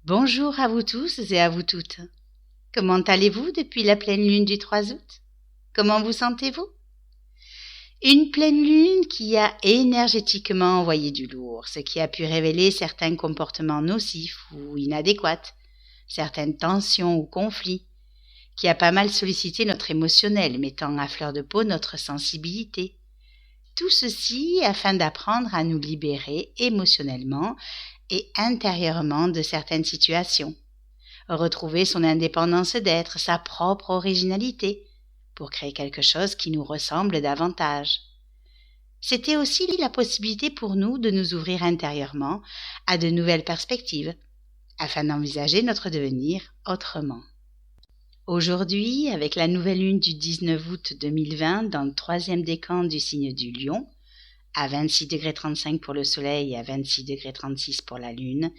Bonjour à vous tous et à vous toutes. Comment allez-vous depuis la pleine lune du 3 août? Comment vous sentez-vous? Une pleine lune qui a énergétiquement envoyé du lourd, ce qui a pu révéler certains comportements nocifs ou inadéquats, certaines tensions ou conflits, qui a pas mal sollicité notre émotionnel, mettant à fleur de peau notre sensibilité. Tout ceci afin d'apprendre à nous libérer émotionnellement et intérieurement de certaines situations, retrouver son indépendance d'être, sa propre originalité, pour créer quelque chose qui nous ressemble davantage. C'était aussi la possibilité pour nous de nous ouvrir intérieurement à de nouvelles perspectives, afin d'envisager notre devenir autrement. Aujourd'hui, avec la nouvelle lune du 19 août 2020 dans le 3e décan du signe du Lion, à 26,35 pour le Soleil et à 26,36 pour la Lune,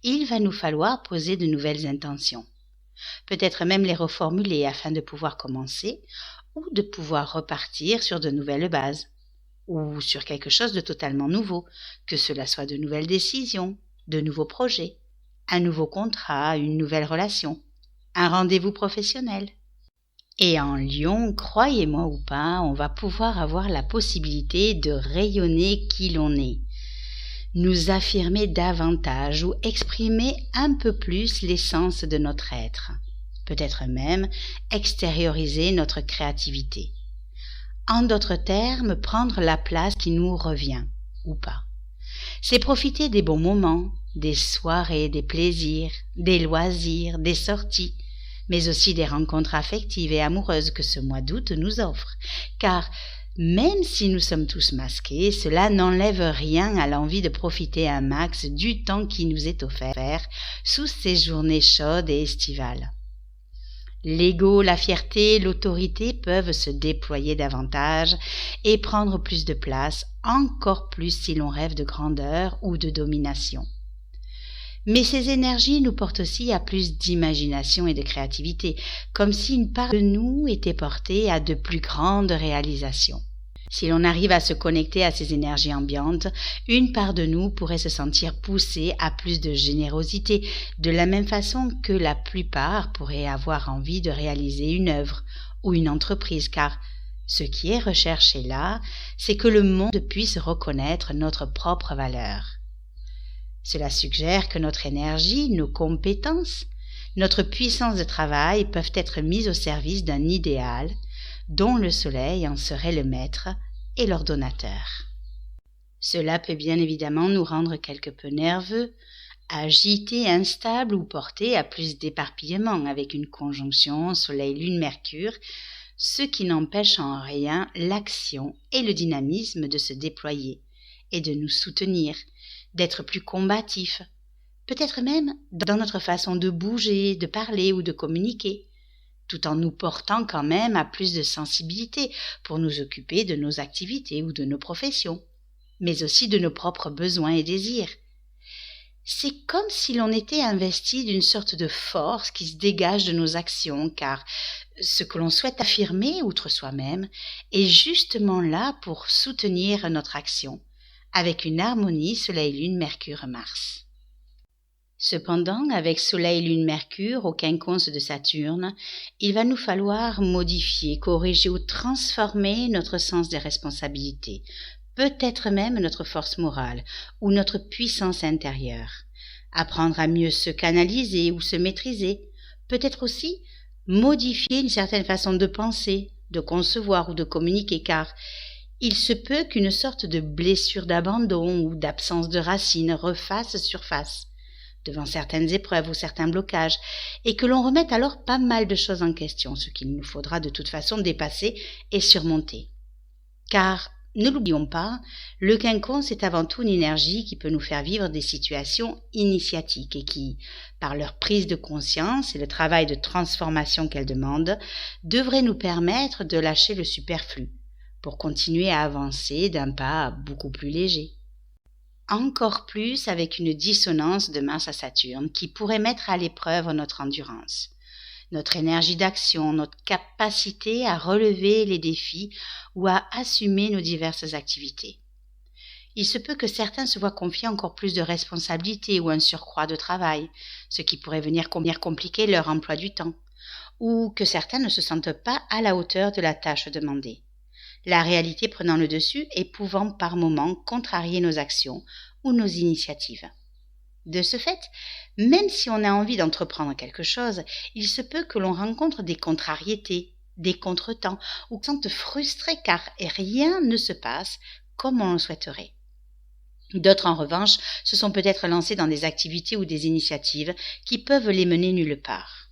il va nous falloir poser de nouvelles intentions. Peut-être même les reformuler afin de pouvoir commencer ou de pouvoir repartir sur de nouvelles bases ou sur quelque chose de totalement nouveau, que cela soit de nouvelles décisions, de nouveaux projets, un nouveau contrat, une nouvelle relation, un rendez-vous professionnel. Et en Lion, croyez-moi ou pas, on va pouvoir avoir la possibilité de rayonner qui l'on est, nous affirmer davantage ou exprimer un peu plus l'essence de notre être, peut-être même extérioriser notre créativité. En d'autres termes, prendre la place qui nous revient, ou pas. C'est profiter des bons moments, des soirées, des plaisirs, des loisirs, des sorties, mais aussi des rencontres affectives et amoureuses que ce mois d'août nous offre. Car même si nous sommes tous masqués, cela n'enlève rien à l'envie de profiter un max du temps qui nous est offert sous ces journées chaudes et estivales. L'ego, la fierté, l'autorité peuvent se déployer davantage et prendre plus de place, encore plus si l'on rêve de grandeur ou de domination. Mais ces énergies nous portent aussi à plus d'imagination et de créativité, comme si une part de nous était portée à de plus grandes réalisations. Si l'on arrive à se connecter à ces énergies ambiantes, une part de nous pourrait se sentir poussée à plus de générosité, de la même façon que la plupart pourraient avoir envie de réaliser une œuvre ou une entreprise, car ce qui est recherché là, c'est que le monde puisse reconnaître notre propre valeur. Cela suggère que notre énergie, nos compétences, notre puissance de travail peuvent être mises au service d'un idéal dont le soleil en serait le maître et l'ordonnateur. Cela peut bien évidemment nous rendre quelque peu nerveux, agités, instables ou portés à plus d'éparpillement avec une conjonction soleil-lune-mercure, ce qui n'empêche en rien l'action et le dynamisme de se déployer et de nous soutenir, d'être plus combatifs, peut-être même dans notre façon de bouger, de parler ou de communiquer, tout en nous portant quand même à plus de sensibilité pour nous occuper de nos activités ou de nos professions, mais aussi de nos propres besoins et désirs. C'est comme si l'on était investi d'une sorte de force qui se dégage de nos actions, car ce que l'on souhaite affirmer outre soi-même est justement là pour soutenir notre action, avec une harmonie Soleil-Lune-Mercure-Mars. Cependant, avec Soleil-Lune-Mercure au quinconce de Saturne, il va nous falloir modifier, corriger ou transformer notre sens des responsabilités, peut-être même notre force morale ou notre puissance intérieure, apprendre à mieux se canaliser ou se maîtriser, peut-être aussi modifier une certaine façon de penser, de concevoir ou de communiquer, car il se peut qu'une sorte de blessure d'abandon ou d'absence de racines refasse surface devant certaines épreuves ou certains blocages, et que l'on remette alors pas mal de choses en question, ce qu'il nous faudra de toute façon dépasser et surmonter. Car, ne l'oublions pas, le quinconce est avant tout une énergie qui peut nous faire vivre des situations initiatiques et qui, par leur prise de conscience et le travail de transformation qu'elle demande, devrait nous permettre de lâcher le superflu, pour continuer à avancer d'un pas beaucoup plus léger. Encore plus avec une dissonance de Mars à Saturne qui pourrait mettre à l'épreuve notre endurance, notre énergie d'action, notre capacité à relever les défis ou à assumer nos diverses activités. il se peut que certains se voient confier encore plus de responsabilités ou un surcroît de travail, ce qui pourrait venir compliquer leur emploi du temps, ou que certains ne se sentent pas à la hauteur de la tâche demandée. La réalité prenant le dessus et pouvant par moments contrarier nos actions ou nos initiatives. De ce fait, même si on a envie d'entreprendre quelque chose, il se peut que l'on rencontre des contrariétés, des contretemps, ou qu'on se sente frustré car rien ne se passe comme on le souhaiterait. D'autres, en revanche, se sont peut-être lancés dans des activités ou des initiatives qui peuvent les mener nulle part.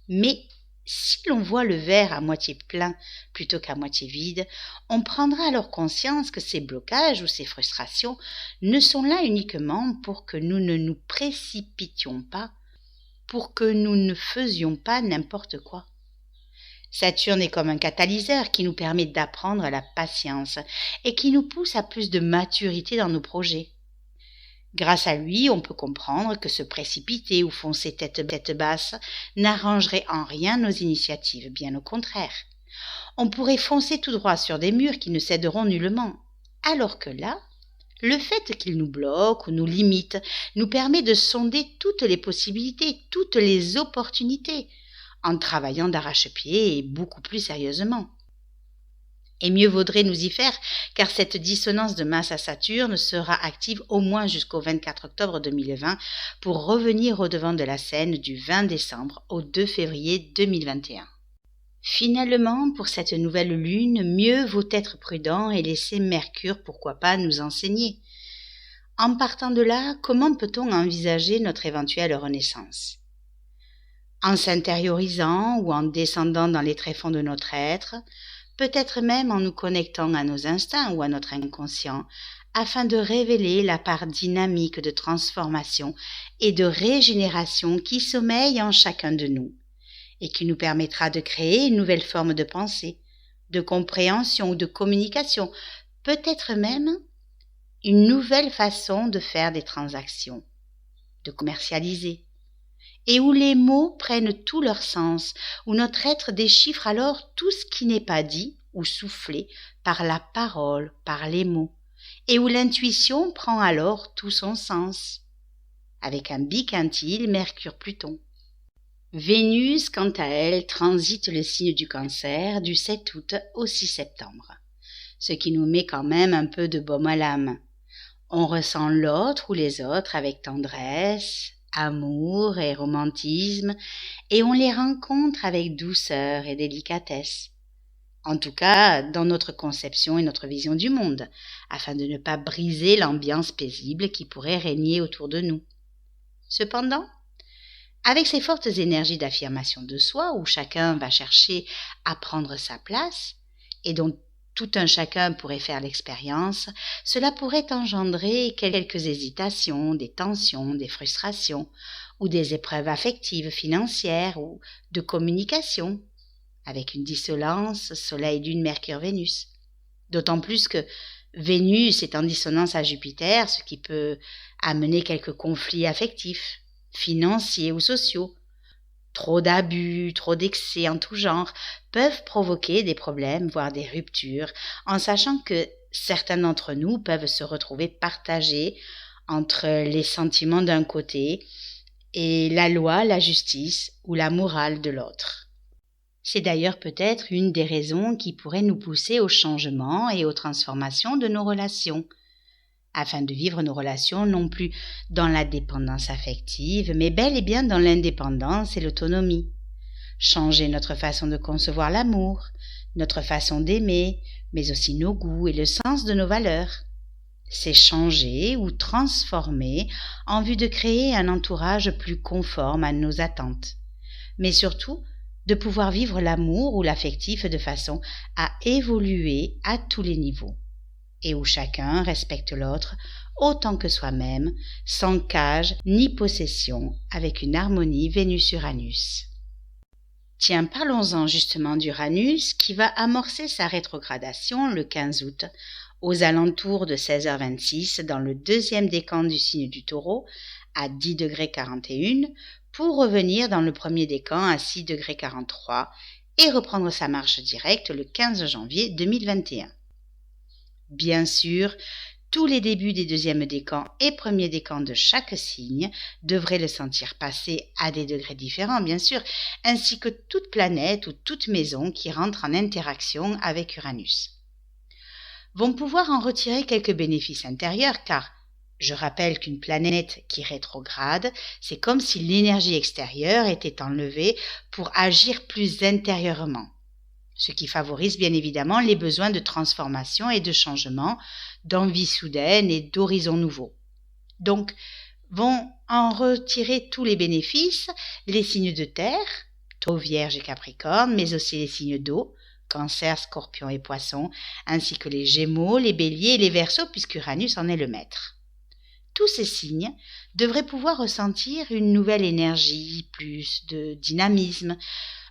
Mais si l'on voit le verre à moitié plein plutôt qu'à moitié vide, on prendra alors conscience que ces blocages ou ces frustrations ne sont là uniquement pour que nous ne nous précipitions pas, pour que nous ne faisions pas n'importe quoi. Saturne est comme un catalyseur qui nous permet d'apprendre la patience et qui nous pousse à plus de maturité dans nos projets. Grâce à lui, on peut comprendre que se précipiter ou foncer tête basse n'arrangerait en rien nos initiatives, bien au contraire. On pourrait foncer tout droit sur des murs qui ne céderont nullement, alors que là, le fait qu'ils nous bloquent ou nous limitent nous permet de sonder toutes les possibilités, toutes les opportunités, en travaillant d'arrache-pied et beaucoup plus sérieusement. Et mieux vaudrait nous y faire, car cette dissonance de masse à Saturne sera active au moins jusqu'au 24 octobre 2020 pour revenir au devant de la scène du 20 décembre au 2 février 2021. Finalement, pour cette nouvelle lune, mieux vaut être prudent et laisser Mercure, pourquoi pas, nous enseigner. En partant de là, comment peut-on envisager notre éventuelle renaissance ? En s'intériorisant ou en descendant dans les tréfonds de notre être, peut-être même en nous connectant à nos instincts ou à notre inconscient, afin de révéler la part dynamique de transformation et de régénération qui sommeille en chacun de nous, et qui nous permettra de créer une nouvelle forme de pensée, de compréhension ou de communication, peut-être même une nouvelle façon de faire des transactions, de commercialiser, et où les mots prennent tout leur sens, où notre être déchiffre alors tout ce qui n'est pas dit ou soufflé par la parole, par les mots, et où l'intuition prend alors tout son sens, avec un biquintile Mercure-Pluton. Vénus, quant à elle, transite le signe du Cancer du 7 août au 6 septembre, ce qui nous met quand même un peu de baume à l'âme. On ressent l'autre ou les autres avec tendresse, amour et romantisme, et on les rencontre avec douceur et délicatesse. En tout cas, dans notre conception et notre vision du monde, afin de ne pas briser l'ambiance paisible qui pourrait régner autour de nous. Cependant, avec ces fortes énergies d'affirmation de soi, où chacun va chercher à prendre sa place, et dont tout un chacun pourrait faire l'expérience, cela pourrait engendrer quelques hésitations, des tensions, des frustrations, ou des épreuves affectives, financières, ou de communication, avec une dissonance Soleil, Lune, Mercure, Vénus. D'autant plus que Vénus est en dissonance à Jupiter, ce qui peut amener quelques conflits affectifs, financiers ou sociaux. Trop d'abus, trop d'excès en tout genre peuvent provoquer des problèmes, voire des ruptures, en sachant que certains d'entre nous peuvent se retrouver partagés entre les sentiments d'un côté et la loi, la justice ou la morale de l'autre. C'est d'ailleurs peut-être une des raisons qui pourrait nous pousser au changement et aux transformations de nos relations, afin de vivre nos relations non plus dans la dépendance affective, mais bel et bien dans l'indépendance et l'autonomie. Changer notre façon de concevoir l'amour, notre façon d'aimer, mais aussi nos goûts et le sens de nos valeurs. C'est changer ou transformer en vue de créer un entourage plus conforme à nos attentes, mais surtout de pouvoir vivre l'amour ou l'affectif de façon à évoluer à tous les niveaux, et où chacun respecte l'autre autant que soi-même, sans cage ni possession, avec une harmonie Vénus-Uranus. Tiens, parlons-en justement d'Uranus qui va amorcer sa rétrogradation le 15 août, aux alentours de 16h26 dans le deuxième décan du signe du Taureau, à 10°41, pour revenir dans le premier décan à 6°43 et reprendre sa marche directe le 15 janvier 2021. Bien sûr, Tous les débuts des deuxièmes décans et premiers décans de chaque signe devraient le sentir passer à des degrés différents, bien sûr, ainsi que toute planète ou toute maison qui rentre en interaction avec Uranus. Vont pouvoir en retirer quelques bénéfices intérieurs, car je rappelle qu'une planète qui rétrograde, c'est comme si l'énergie extérieure était enlevée pour agir plus intérieurement, ce qui favorise bien évidemment les besoins de transformation et de changement, d'envie soudaine et d'horizons nouveaux. Donc, vont en retirer tous les bénéfices les signes de terre, Taureau, Vierge et Capricorne, mais aussi les signes d'eau, Cancer, Scorpion et Poisson, ainsi que les Gémeaux, les Béliers et les Verseaux, puisqu'Uranus en est le maître. Tous ces signes devraient pouvoir ressentir une nouvelle énergie, plus de dynamisme,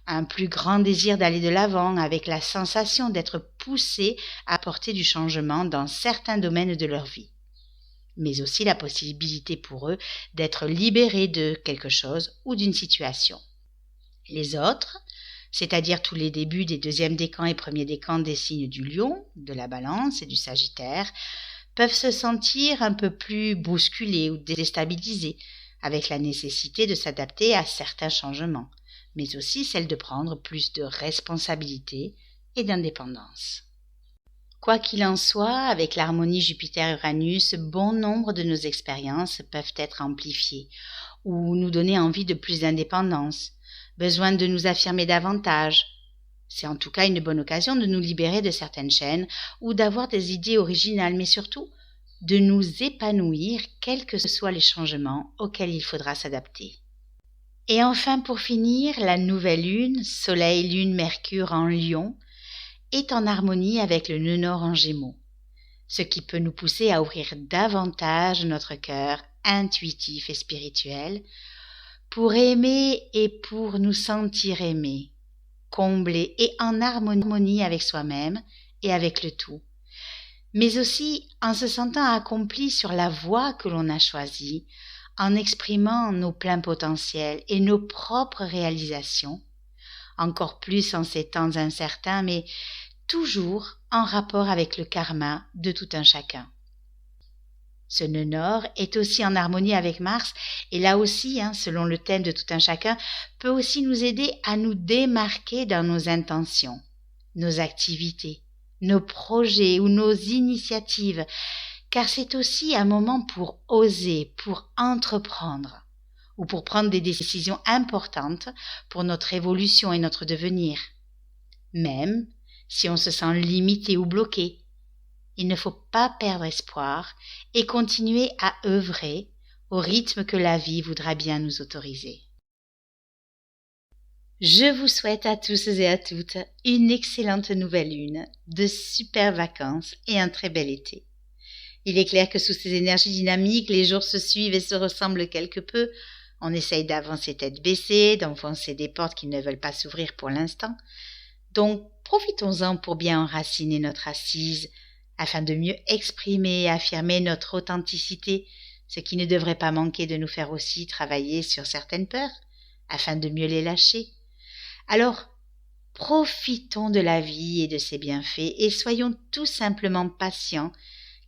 un plus grand désir d'aller de l'avant avec la sensation d'être poussés à apporter du changement dans certains domaines de leur vie, mais aussi la possibilité pour eux d'être libérés de quelque chose ou d'une situation. Les autres, c'est-à-dire tous les débuts des deuxièmes décans et premiers décans des signes du Lion, de la Balance et du Sagittaire, peuvent se sentir un peu plus bousculés ou déstabilisés, avec la nécessité de s'adapter à certains changements, mais aussi celle de prendre plus de responsabilité et d'indépendance. Quoi qu'il en soit, avec l'harmonie Jupiter-Uranus, bon nombre de nos expériences peuvent être amplifiées ou nous donner envie de plus d'indépendance, besoin de nous affirmer davantage. C'est en tout cas une bonne occasion de nous libérer de certaines chaînes ou d'avoir des idées originales, mais surtout de nous épanouir quels que soient les changements auxquels il faudra s'adapter. Et enfin, pour finir, la nouvelle lune, Soleil, Lune, Mercure en Lion, est en harmonie avec le nœud nord en Gémeaux, ce qui peut nous pousser à ouvrir davantage notre cœur intuitif et spirituel pour aimer et pour nous sentir aimés, comblés et en harmonie avec soi-même et avec le tout, mais aussi en se sentant accomplis sur la voie que l'on a choisie, en exprimant nos pleins potentiels et nos propres réalisations, encore plus en ces temps incertains, mais toujours en rapport avec le karma de tout un chacun. Ce nœud nord est aussi en harmonie avec Mars, et là aussi, selon le thème de tout un chacun, peut aussi nous aider à nous démarquer dans nos intentions, nos activités, nos projets ou nos initiatives, car c'est aussi un moment pour oser, pour entreprendre, ou pour prendre des décisions importantes pour notre évolution et notre devenir. Même si on se sent limité ou bloqué, il ne faut pas perdre espoir et continuer à œuvrer au rythme que la vie voudra bien nous autoriser. Je vous souhaite à tous et à toutes une excellente nouvelle lune, de super vacances et un très bel été. Il est clair que sous ces énergies dynamiques, les jours se suivent et se ressemblent quelque peu. On essaye d'avancer tête baissée, d'enfoncer des portes qui ne veulent pas s'ouvrir pour l'instant. Donc, profitons-en pour bien enraciner notre assise, afin de mieux exprimer et affirmer notre authenticité, ce qui ne devrait pas manquer de nous faire aussi travailler sur certaines peurs, afin de mieux les lâcher. Alors, profitons de la vie et de ses bienfaits et soyons tout simplement patients,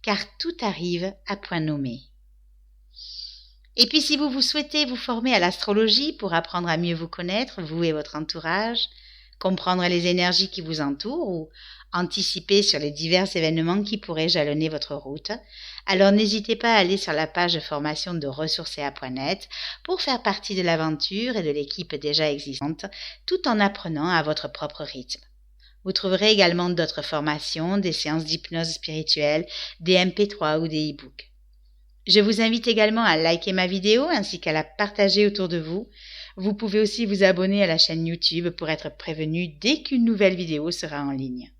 car tout arrive à point nommé. Et puis si vous souhaitez vous former à l'astrologie pour apprendre à mieux vous connaître, vous et votre entourage, comprendre les énergies qui vous entourent ou anticiper sur les divers événements qui pourraient jalonner votre route, alors n'hésitez pas à aller sur la page de formation de ressourcea.net pour faire partie de l'aventure et de l'équipe déjà existante, tout en apprenant à votre propre rythme. Vous trouverez également d'autres formations, des séances d'hypnose spirituelle, des MP3 ou des e-books. Je vous invite également à liker ma vidéo ainsi qu'à la partager autour de vous. Vous pouvez aussi vous abonner à la chaîne YouTube pour être prévenu dès qu'une nouvelle vidéo sera en ligne.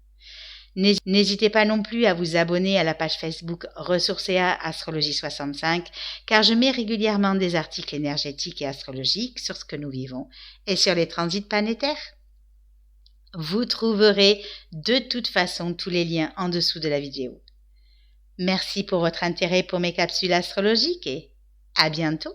N'hésitez pas non plus à vous abonner à la page Facebook Ressourcea Astrologie 65 car je mets régulièrement des articles énergétiques et astrologiques sur ce que nous vivons et sur les transits planétaires. Vous trouverez de toute façon tous les liens en dessous de la vidéo. Merci pour votre intérêt pour mes capsules astrologiques et à bientôt.